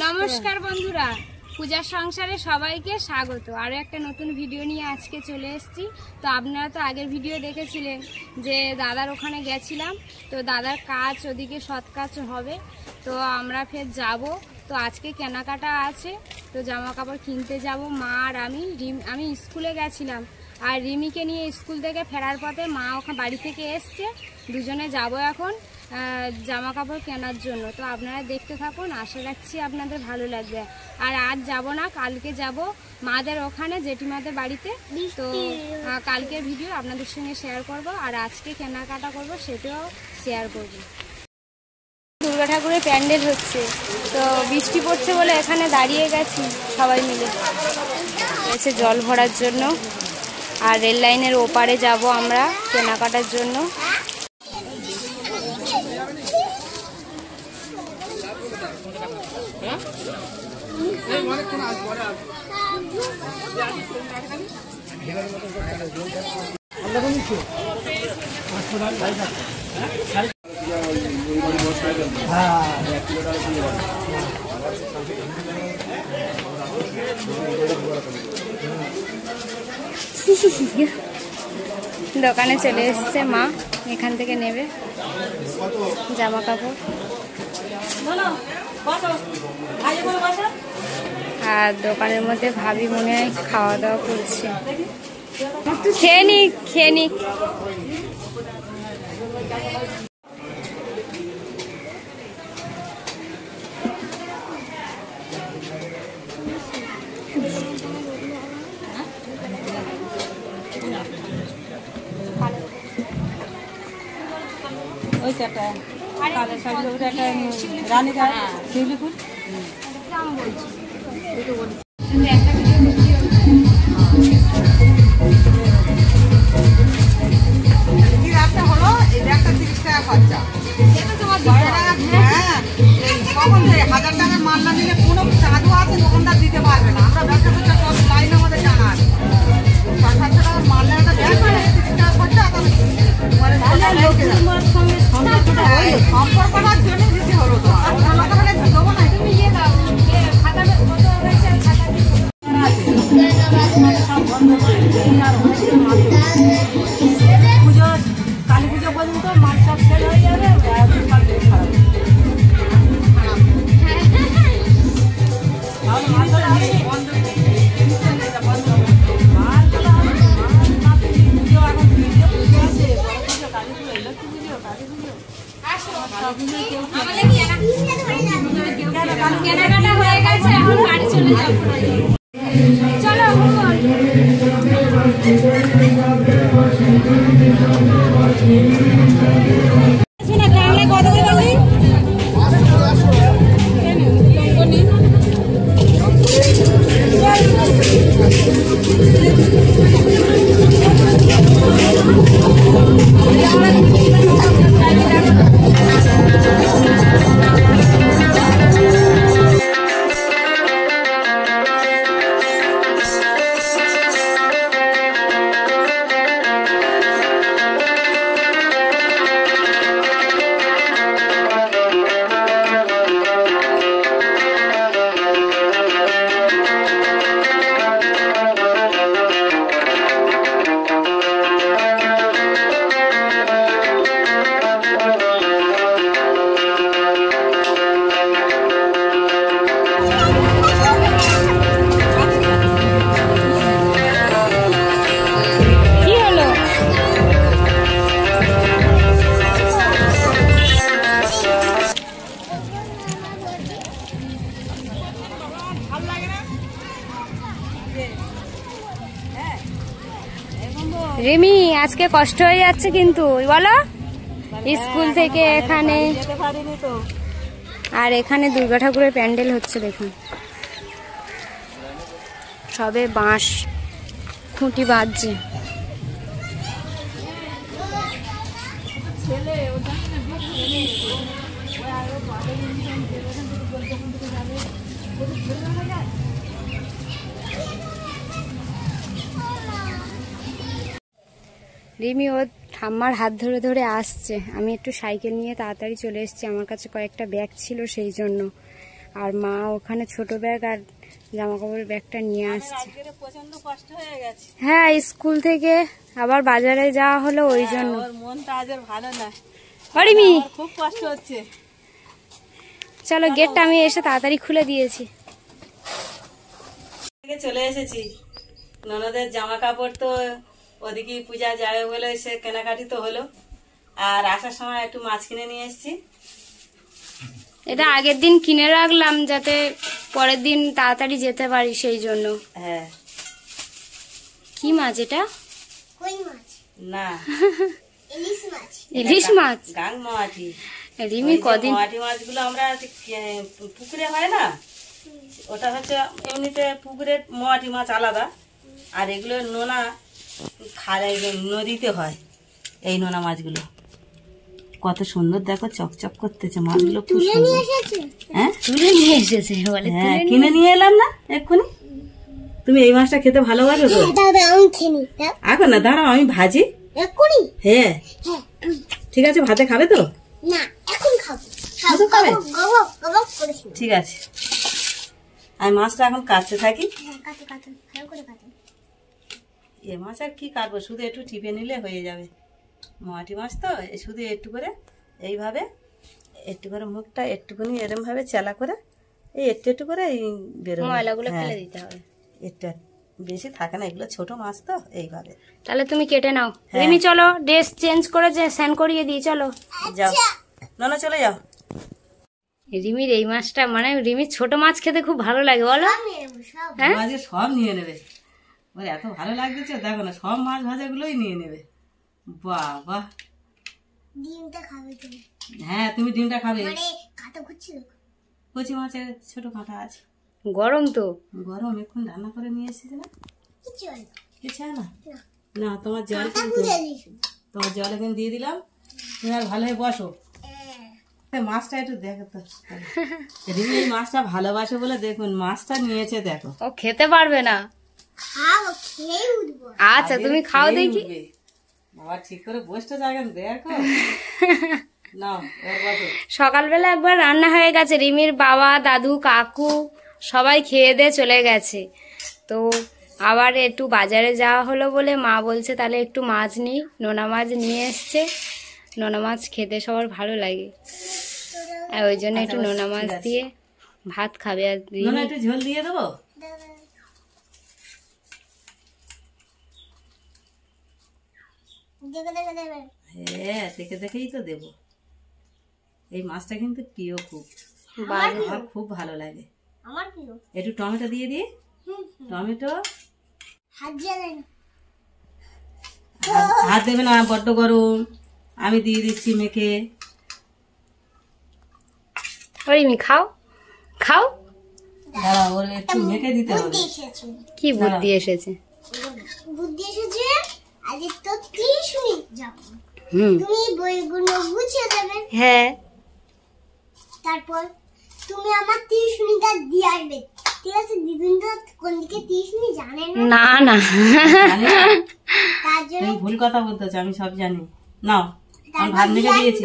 নমস্কার বন্ধুরা, পূজার সংসারে সবাইকে স্বাগত। আরও একটা নতুন ভিডিও নিয়ে আজকে চলে এসেছি। তো আপনারা তো আগের ভিডিও দেখেছিলেন যে দাদার ওখানে গেছিলাম, তো দাদার কাজ ওদিকে সৎ কাজ হবে, তো আমরা ফের যাব। তো আজকে কেনাকাটা আছে, তো জামা কাপড় কিনতে যাব মা আর আমি স্কুলে গেছিলাম, আর রিমিকে নিয়ে স্কুল থেকে ফেরার পথে মা ওখানে বাড়ি থেকে এসছে, দুজনে যাব এখন জামা কাপড় কেনার জন্য। তো আপনারা দেখতে থাকুন, আশা রাখছি আপনাদের ভালো লাগবে। আর আজ যাব না, কালকে যাব মাদের ওখানে জেঠিমাদের বাড়িতে। তো কালকের ভিডিও আপনাদের সঙ্গে শেয়ার করব, আর আজকে কেনাকাটা করব সেটাও শেয়ার করব। দুর্গা ঠাকুরের প্যান্ডেল হচ্ছে, তো বৃষ্টি পড়ছে বলে এখানে দাঁড়িয়ে গেছি সবাই মিলে, এসে জল ভরার জন্য। আর রেল লাইনের ওপারে যাব আমরা কেনাকাটার জন্য। দোকানে চলে এসছে মা, এখান থেকে নেবে জামা কাপড়। আর দোকানের মধ্যে ভাবি মনে হয় খাওয়া দাওয়া করছে। খেয়ে নি ওই চারটা কালের শাড়ি, ওটা একটা রানী গাছ শিউলিফুল। একটা হলো এটা একটা 30 টাকা খরচা। হ্যাঁ, কখন 1000 টাকার মাল না নিলে কোনো চাঁদও আছে দোকানদার দিতে পারবে না। আমরা ব্যবসা করতে সব লাইন আমাদের জানা আছে। 500 টাকার মাল নেওয়া 30 টাকা খরচা। সম্পর্কটার জন্য দিতে হলো তো, দেবো না। পুজো, কালী পুজো পর্যন্ত মাল সব সেল হয়ে যাবে। কেনাকাটা হয়ে গেছে, এখন গাড়ি চলে যাবো। চলো কত করে বললি? রিমি আজকে কষ্ট হয়ে যাচ্ছে কিন্তু, বলো স্কুল থেকে এখানে। আর এখানে দুর্গা ঠাকুরের প্যান্ডেল হচ্ছে, দেখুন সবে বাঁশ খুঁটি বাজছে। রিমি ওর ঠাম্মার হাত ধরে ধরে আসছে, আমি একটু সাইকেল নিয়ে তাড়াতাড়ি চলে এসেছি, আমার কাছে কয়েকটা ব্যাগ ছিল সেই জন্য। আর মা ওখানে ছোট ব্যাগ আর জামা কাপড়ের ব্যাগটা নিয়ে আসছে। প্রচন্ড কষ্ট হয়ে গেছে। হ্যাঁ, স্কুল থেকে আবার বাজারে যাওয়া হলো ওই জন্য। ওর মনটা আজ আর ভালো না, হরিমি খুব কষ্ট হচ্ছে। চলো, গেটটা আমি এসে তাড়াতাড়ি খুলে দিয়েছি। চলে এসেছি, ননদের জামা কাপড় তো ওদিকে পূজা যাবে বলে সে কেনাকাটি তো হলো, আর আসার সময় একটু মাছ কিনে নিয়ে এসেছি। এটা আগের দিন কিনে রাখলাম যাতে পরের দিন তাড়াতাড়ি যেতে পারি, সেই জন্য। হ্যাঁ। কি মাছ এটা? না, ইলিশ মাছ। গাং মাটি। রিমি কদিন মাটি মাছগুলো আমরা পুকুরে হয় না, ওটা হচ্ছে এমনিতে পুকুরের মাটি মাছ আলাদা, আর এগুলো নোনা খালে নদীতে হয়। এই নোনা মাছগুলো কত সুন্দর, দেখো চকচক করতেছে মাছগুলো, খুব সুন্দর। হ্যাঁ, তুলে নিয়ে এসেছে বলে। হ্যাঁ, কিনে নিয়ে এলাম না এক্ষুনি। তুমি এই মাছটা খেতে ভালোবাসো তো? এখন না, দাঁড়াও আমি ভাজি। হ্যাঁ ঠিক আছে, ভাতে খাবে তো? ঠিক আছে, আমি মাছটা এখন কাটতে থাকি। এ মাছ আর কি কাটবো, শুধু একটু টিপে নিলে হয়ে যাবে। মাটি মাছ তো শুধু একটু করে এইভাবে, একটু করে মুখটা একটুখানি এরম ভাবে চেলা করে, এই একটু একটু করে এই বেরোবে, ময়লাগুলো ফেলে দিতে হবে। একটু বেশি থাকে না, এগুলো ছোট মাছ তো এইভাবে। তাহলে তুমি কেটে নাও। রিমি চলো, ড্রেস চেঞ্জ করে স্নান করিয়ে দিই, চলো যাও। না চলে যাও। রিমির এই মাছটা, মানে রিমির ছোট মাছ খেতে খুব ভালো লাগে, বলো? হ্যাঁ, মাঝে সব নিয়ে নেবে, ওর এত ভালো লাগতেছে, দেখো না, সব মাছ ভাজাগুলোই নিয়ে নেবে। বাহ বাহ, হ্যাঁ তুমি ডিমটা খাবে। কচি মাছের ছোট কাঁটা আছে। গরম তো, গরম, এখন রান্না করে নিয়ে এসেছি না, কিছু হয় না। না, তোমার জল কিন্তু, তোমার জল এখানে দিয়ে দিলাম, তুমি আর ভালো হয়ে বসো। মাছটা একটু দেখো তো, রিমি এই মাছটা ভালোবাসে বলে দেখুন মাছটা নিয়েছে, দেখো। ও খেতে পারবে না। আচ্ছা তুমি খাও দেখি। বাবা ঠিক করে বসতে যাবেন, দেখো। নাও, বসো। সকালবেলা একবার রান্না হয়ে গেছে, রিমির বাবা, দাদু, কাকু সবাই খেয়ে দিয়ে চলে গেছে। তো আবার একটু বাজারে যাওয়া হলো বলে মা বলছে তাহলে একটু মাছ নিই, নোনা মাছ নিয়ে এসছে। নোনা মাছ খেতে সবার ভালো লাগে, আর ওই জন্য একটু নোনা মাছ দিয়ে ভাত খাবে। আর একটু ঝোল দিয়ে দেবো। হ্যাঁ, দেখে দেখেই তো দেবো। এই মাছটা কিন্তু প্রিয় খুব, আমার খুব ভালো লাগে। একটু টমেটো দিয়ে দিই, টমেটো। হাত দেবে না, বড্ড গরম। আমি দিয়ে দিচ্ছি মেখে। রিমি খাও, খাও। দাঁড়া, ওর একটু মেখে দিতে হবে। কি বুদ্ধি এসেছে? হ্যাঁ, তারপর তুমি আমার টিউশনিটা দিয়ে আসবে, ঠিক আছে? দিদিন তো কোন দিকে টিউশনি জানে না। না তার জন্য ভুল কথা বলতেছে, আমি সব জানি। নাও, আমি ভাত মেখে দিয়েছি।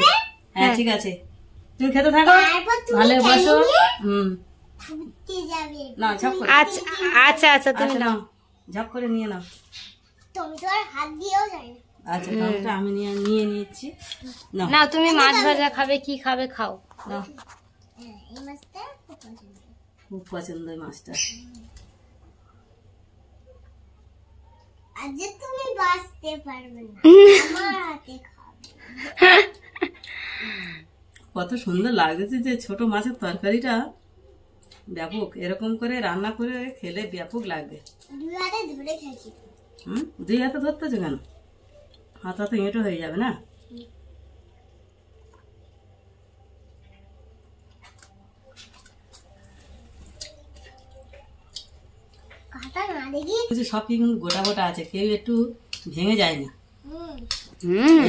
হ্যাঁ ঠিক আছে, তুমি খেতে থাকো, ভালো বসো। ঘুরতে যাবে না, ঝপ করে। আচ্ছা আচ্ছা আচ্ছা, তুমি নাও, ঝপ করে নিয়ে নাও। তুমি তো আর হাত দিয়েও যাবে। আচ্ছা, টমেটো আমি নিয়ে নিচ্ছি। না তুমি মাছ ভাজা খাবে, কি খাবে খাও। নাও, এই মাছটা খুব পছন্দ এই মাছটা। আজ তুমি বাঁচতে পারবে না, আমার হাতে খাবে। কত সুন্দর লাগছে যে ছোট মাছের তরকারিটা, ব্যাপক। এরকম করে রান্না করে খেলে ব্যাপক লাগবে। দুই হাতে ধরে খেয়েছি। দুই হাতে ধরতেছো কেন? হাত হাতে এঁটো হয়ে যাবে না। কাটা না দেখি সব কিন্তু গোটা গোটা আছে, কেউ একটু ভেঙে যায় না।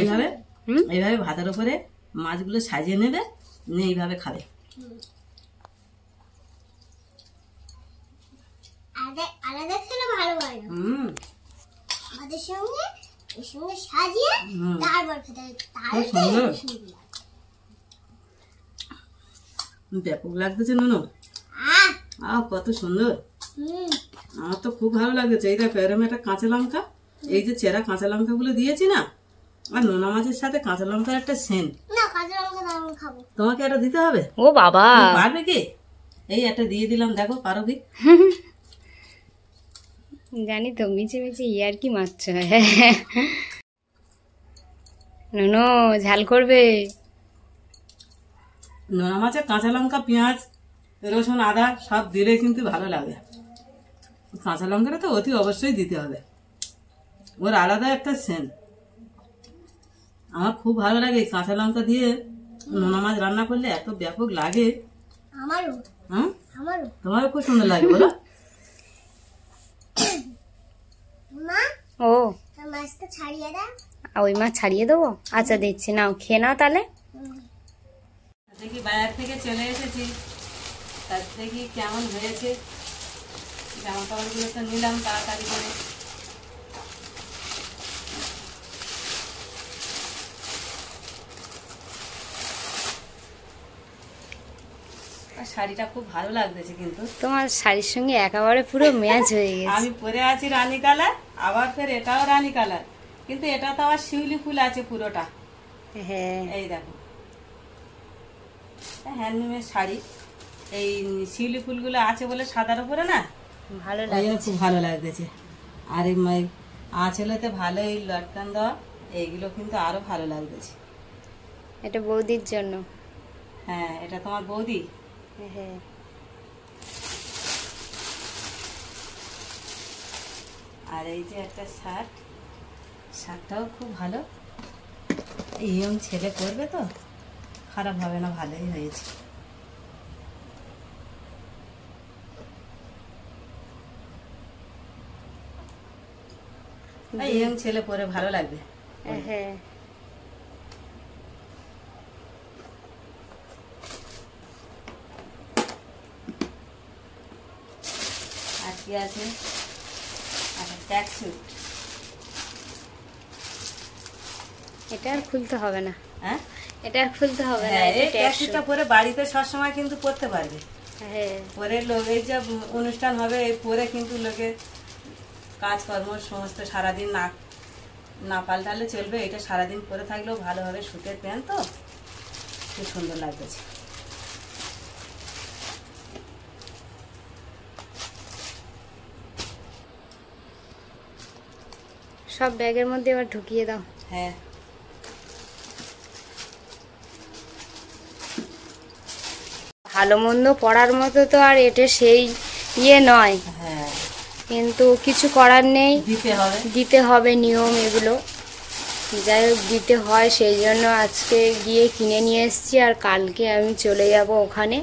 এইভাবে এইভাবে ভাতের উপরে মাছগুলো সাজিয়ে নেবে, নিয়ে এইভাবে খাবে। আলাদা খেলে ভালো হয় না, আমাদের সঙ্গে এর সঙ্গে সাজিয়ে তারপর খেতে হয়, তাহলে ব্যাপক লাগতেছে নুনু। কত সুন্দর, আমার তো খুব ভালো লাগছে। এই দেখো এরকম একটা কাঁচা লঙ্কা, এই যে চেরা কাঁচা লঙ্কা গুলো দিয়েছি না, আর নোনা মাছের সাথে কাঁচা লঙ্কার একটা সেন্ট। না কাঁচা লঙ্কা দাও, আমি খাবো। তোমাকে একটা দিতে হবে। ও বাবা, তুমি পারবে কি? এই একটা দিয়ে দিলাম, দেখো পারো কি? জানি তো, মিছে মিছে ইয়ার কি মারছ। নো ঝাল করবে। নোনা মাছের কাঁচা লঙ্কা, পেঁয়াজ, রসুন, আদা সব দিলে কিন্তু ভালো লাগে। কাঁচা লঙ্কাটা তো অতি অবশ্যই দিতে হবে, ওর আলাদা একটা সেন্ট। আমার খুব ভালো লাগে এই কাঁচা লঙ্কা দিয়ে নোনা মাছ রান্না করলে, এত ব্যাপক লাগে। আমারও হ্যাঁ, আমারও। তোমারও খুব সুন্দর লাগে বলো। মা, ও মাছটা ছাড়িয়ে দাও। ওই মাছ ছাড়িয়ে দেবো? আচ্ছা দিচ্ছি, নাও খেয়ে নাও তাহলে। দেখি বাজার থেকে চলে এসেছি, তার দেখি কেমন হয়েছে। জামা কাপড়গুলো তো নিলাম তাড়াতাড়ি করে। শাড়িটা খুব ভালো লাগতেছে কিন্তু। তোমার শাড়ির সঙ্গে একেবারে পুরো ম্যাচ হয়ে গেছে। আমি পরে আছি রানী কালার, আবার ফের এটাও রানী কালার, কিন্তু এটা তো আবার শিউলি ফুল আছে পুরোটা। হ্যাঁ, এই দেখো হ্যান্ডলুমের শাড়ি, এই শিউলি ফুলগুলো আছে বলে সাদার উপরে না, ভালো ওই লাগে। জন্য খুব ভালো লাগতেছে। আর এই আঁচলেতে ভালো এই লটকান দেওয়া, এইগুলো কিন্তু আরো ভালো লাগতেছে। এটা বৌদির জন্য। হ্যাঁ, এটা তোমার বৌদি। হ্যাঁ, আর এই যে একটা শার্ট, শার্টটাও খুব ভালো। ইয়ং ছেলে করবে তো খারাপ হবে না, ভালোই হয়েছে। ইয়ং ছেলে পরে ভালো লাগবে। হ্যাঁ, আর কি আছে? আচ্ছা, ট্যাক্সুট। এটা আর খুলতে হবে না। হ্যাঁ, এটা আর খুলতে হবে না। হ্যাঁ, এটা এই ট্যাক্সুটটা পরে বাড়িতে সবসময় কিন্তু পরতে পারবে। হ্যাঁ, পরে লোক এই যে অনুষ্ঠান হবে, এই পরে কিন্তু লোকে কাজকর্ম সমস্ত সারাদিন না পাল্টালে চলবে। এটা সারাদিন পরে থাকলেও ভালো হবে, সুতির প্যান্ট তো খুব সুন্দর লাগতেছে। সব ব্যাগের মধ্যে এবার ঢুকিয়ে দাও। হ্যাঁ, ভালো মন্দ পড়ার মতো তো আর এটা সেই ইয়ে নয়, হ্যাঁ, কিন্তু কিছু করার নেই, দিতে হবে। নিয়ম এগুলো। যাই হোক দিতে হয়, সেই জন্য আজকে গিয়ে কিনে নিয়ে এসেছি, আর কালকে আমি চলে যাব ওখানে।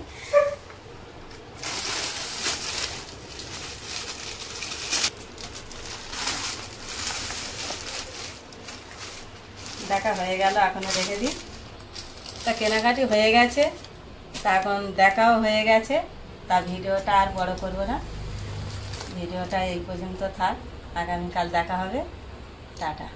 দেখা হয়ে গেল, এখনো রেখে দিই। তা কেনাকাটি হয়ে গেছে, তা এখন দেখাও হয়ে গেছে, তা ভিডিওটা আর বড় করব না। ভিডিওটা এই পর্যন্ত থাক, আগামীকাল দেখা হবে। টাটা।